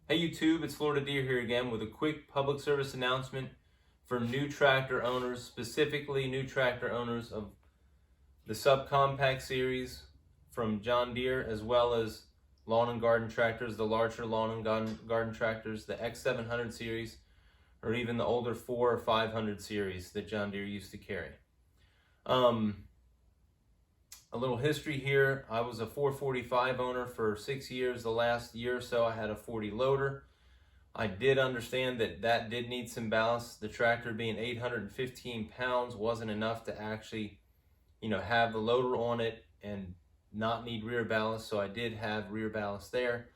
Hey YouTube, it's Florida Deere here again with a quick public service announcement for new tractor owners, specifically new tractor owners of the subcompact series from John Deere, as well as lawn and garden tractors, the larger lawn and garden tractors, the X700 series, or even the older 400 or 500 series that John Deere used to carry. A little history here. I was a 445 owner for 6 years. The last year or so I had a 40 loader. I did understand that did need some ballast. The tractor being 815 pounds wasn't enough to actually, have the loader on it and not need rear ballast. So I did have rear ballast there.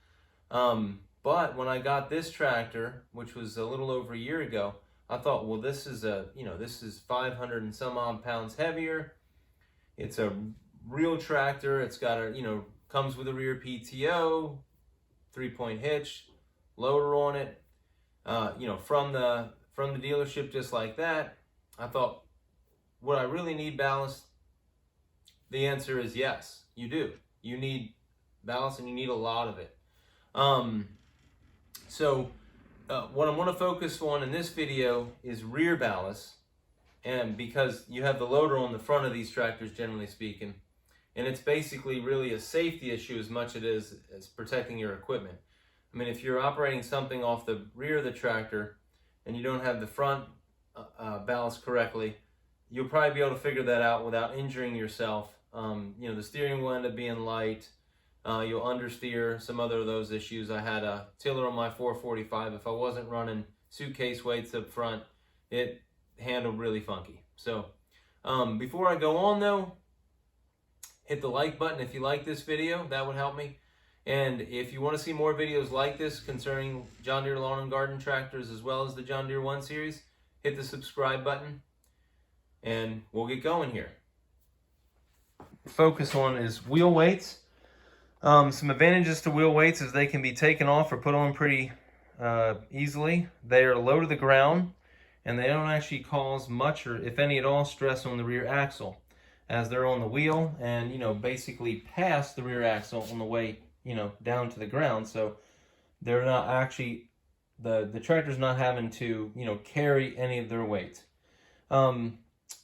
But when I got this tractor, which was a little over a year ago, I thought, well, this is 500 and some odd pounds heavier. It's a real tractor. It's got comes with a rear PTO, 3-point hitch, loader on it, from the dealership, just like that. I thought, would I really need ballast? The answer is yes, you do. You need ballast, and you need a lot of it. So what I'm going to focus on in this video is rear ballast, and because you have the loader on the front of these tractors, generally speaking, and it's basically really a safety issue as much as protecting your equipment. I mean, if you're operating something off the rear of the tractor and you don't have the front ballast correctly, you'll probably be able to figure that out without injuring yourself. The steering will end up being light. You'll understeer, some other of those issues. I had a tiller on my 445. If I wasn't running suitcase weights up front, it handled really funky. So before I go on though, hit the like button if you like this video. That would help me. And if you want to see more videos like this concerning John Deere lawn and garden tractors, as well as the John Deere 1 series, hit the subscribe button and we'll get going here. Focus on is wheel weights. Some advantages to wheel weights is they can be taken off or put on pretty easily. They are low to the ground, and they don't actually cause much, or if any at all, stress on the rear axle, as they're on the wheel and basically past the rear axle on the way down to the ground. So they're not actually, the tractor's not having to carry any of their weight.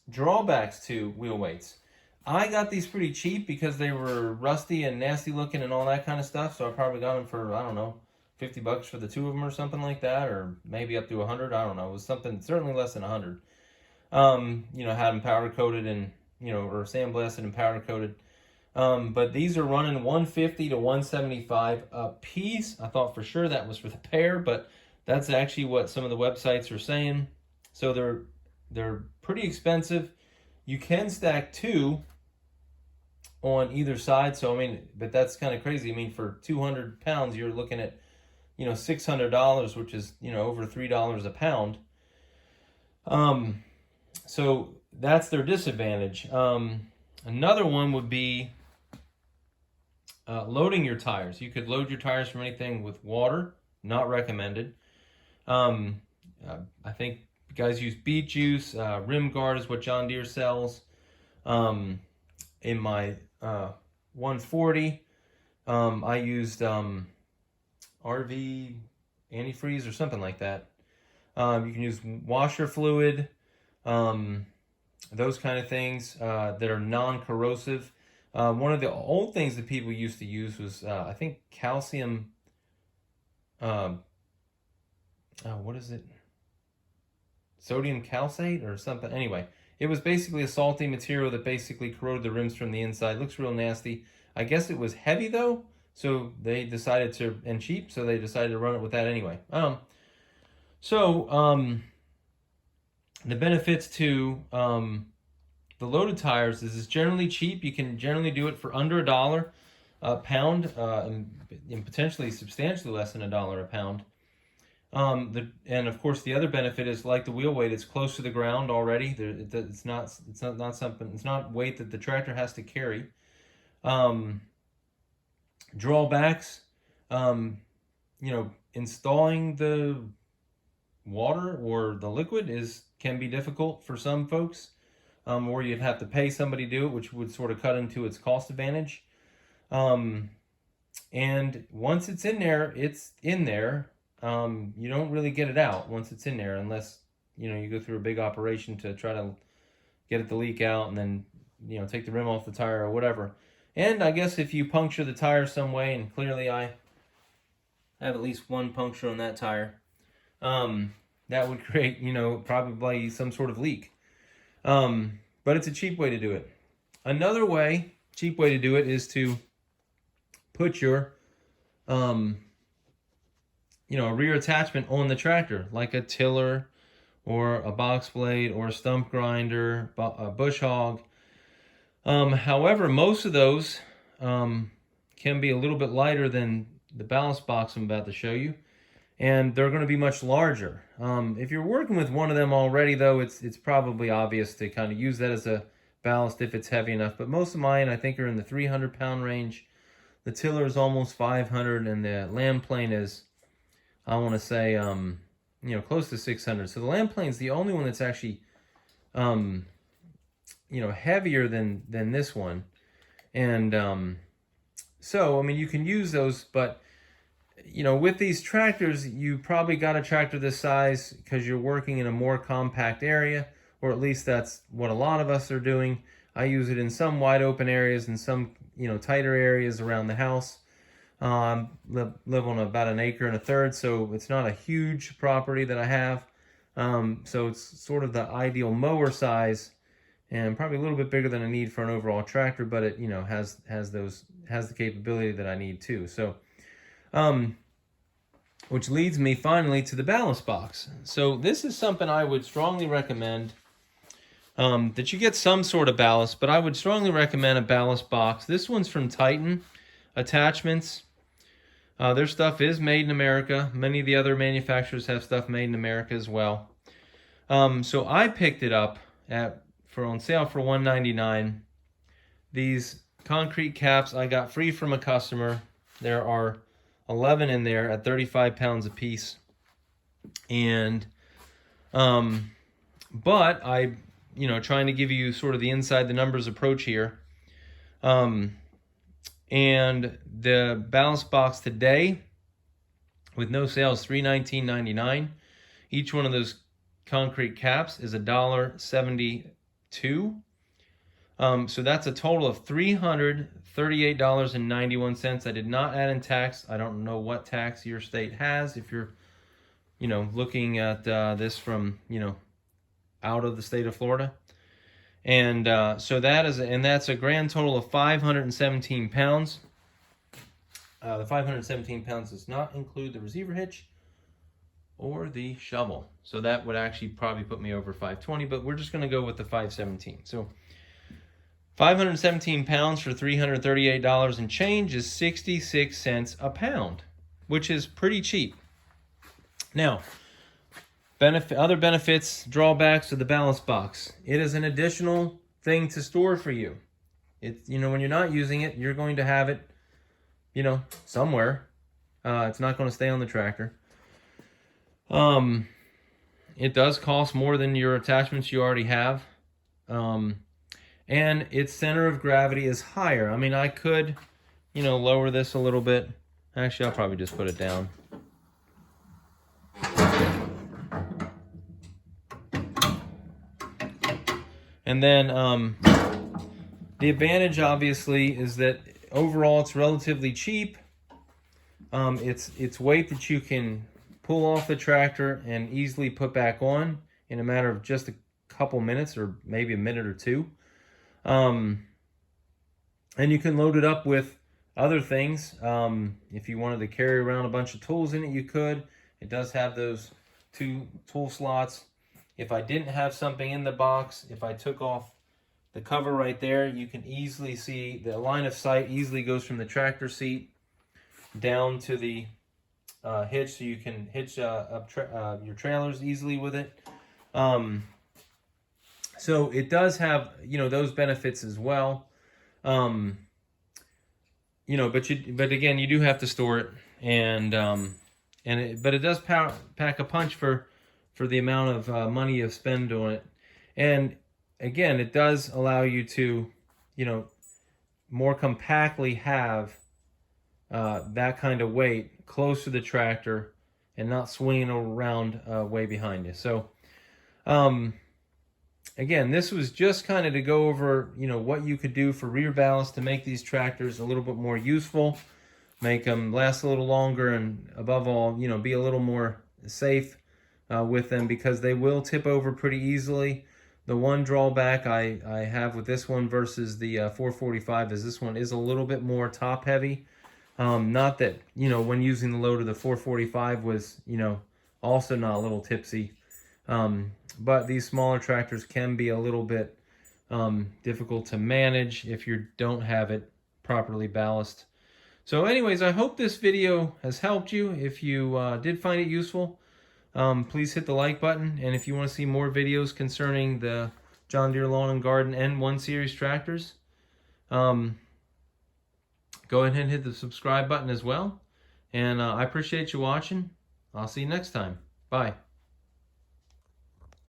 Drawbacks to wheel weights. I got these pretty cheap because they were rusty and nasty looking and all that kind of stuff. So I probably got them for, I don't know, $50 for the two of them or something like that, or maybe up to 100. I don't know. It was something certainly less than 100. Had them powder coated and or sandblasted and powder coated. But these are running 150 to 175 a piece. I thought for sure that was for the pair, but that's actually what some of the websites are saying. So they're pretty expensive. You can stack two on either side. So, I mean, but that's kind of crazy. I mean, for 200 pounds, you're looking at, $600, which is, over $3 a pound. So that's their disadvantage. Another one would be loading your tires. You could load your tires from anything with water, not recommended. I think guys use beet juice. Rim guard is what John Deere sells. In my 140, I used RV antifreeze or something like that. You can use washer fluid, those kind of things that are non-corrosive. One of the old things that people used to use was, I think, calcium. What is it? Sodium calcite or something. Anyway, it was basically a salty material that basically corroded the rims from the inside. Looks real nasty. I guess it was heavy though, so they decided to, and cheap, so they decided to run it with that anyway. The benefits to the loaded tires is it's generally cheap. You can generally do it for under $1 a pound, and potentially substantially less than $1 a pound. And of course the other benefit is, like the wheel weight, it's close to the ground already. It's not something, it's not weight that the tractor has to carry. Drawbacks, installing the water or the liquid can be difficult for some folks, or you'd have to pay somebody to do it, which would sort of cut into its cost advantage. And once it's in there, you don't really get it out once it's in there, unless, you know, you go through a big operation to try to get it to leak out and then, you know, take the rim off the tire or whatever. And I guess if you puncture the tire some way, and clearly I have at least one puncture on that tire, that would create, you know, probably some sort of leak. But it's a cheap way to do it. Another way, cheap way to do it, is to put your, you know, a rear attachment on the tractor, like a tiller or a box blade or a stump grinder, a bush hog. However, most of those can be a little bit lighter than the ballast box I'm about to show you, and they're going to be much larger. If you're working with one of them already, though, it's probably obvious to kind of use that as a ballast if it's heavy enough. But most of mine, I think, are in the 300-pound range. The tiller is almost 500, and the land plane is, I want to say, you know, close to 600. So the land plane is the only one that's actually, you know, heavier than this one. And so, I mean, you can use those, but, you know, with these tractors, you probably got a tractor this size because you're working in a more compact area, or at least that's what a lot of us are doing. I use it in some wide open areas and some, you know, tighter areas around the house. Live on about 1 1/3 acres, so it's not a huge property that I have. So it's sort of the ideal mower size, and probably a little bit bigger than I need for an overall tractor, but it, you know, has the capability that I need too. So, which leads me finally to the ballast box. So this is something I would strongly recommend, that you get some sort of ballast, but I would strongly recommend a ballast box. This one's from Titan Attachments. Their stuff is made in America. Many of the other manufacturers have stuff made in America as well. So I picked it up on sale for $1.99. These concrete caps I got free from a customer. There are 11 in there at 35 pounds a piece. And but I, you know, trying to give you sort of the inside the numbers approach here. And the ballast box today, with no sales, $319.99. Each one of those concrete caps is $1.72. So that's a total of $338.91. I did not add in tax. I don't know what tax your state has if you're, you know, looking at this from, you know, out of the state of Florida. And so that's a grand total of 517 pounds. The 517 pounds does not include the receiver hitch or the shovel. So that would actually probably put me over 520, but we're just going to go with the 517. So 517 pounds for $338 and change is 66 cents a pound, which is pretty cheap. Now, other benefits, drawbacks of the ballast box. It is an additional thing to store for you. It's, you know, when you're not using it, you're going to have it, you know, somewhere. It's not going to stay on the tractor. It does cost more than your attachments you already have. And its center of gravity is higher. I mean, I could, you know, lower this a little bit. Actually, I'll probably just put it down. And then the advantage, obviously, is that overall it's relatively cheap. It's weight that you can pull off the tractor and easily put back on in a matter of just a couple minutes, or maybe a minute or two. And you can load it up with other things. If you wanted to carry around a bunch of tools in it, you could. It does have those 2 tool slots. If I didn't have something in the box, if I took off the cover right there, you can easily see the line of sight easily goes from the tractor seat down to the hitch, so you can hitch up your trailers easily with it. So it does have, you know, those benefits as well. You know, but again, you do have to store it, but it does pack a punch for the amount of money you spend on it. And again, it does allow you to, you know, more compactly have that kind of weight close to the tractor and not swinging around way behind you. So again, this was just kind of to go over, you know, what you could do for rear ballast to make these tractors a little bit more useful, make them last a little longer, and above all, you know, be a little more safe with them, because they will tip over pretty easily. The one drawback I have with this one versus the 445 is this one is a little bit more top heavy. Not that, you know, when using the loader, the 445 was, you know, also not a little tipsy. But these smaller tractors can be a little bit difficult to manage if you don't have it properly ballast. So anyways, I hope this video has helped you. If you did find it useful, please hit the like button. And if you want to see more videos concerning the John Deere Lawn and Garden N1 Series tractors, go ahead and hit the subscribe button as well. And I appreciate you watching. I'll see you next time. Bye.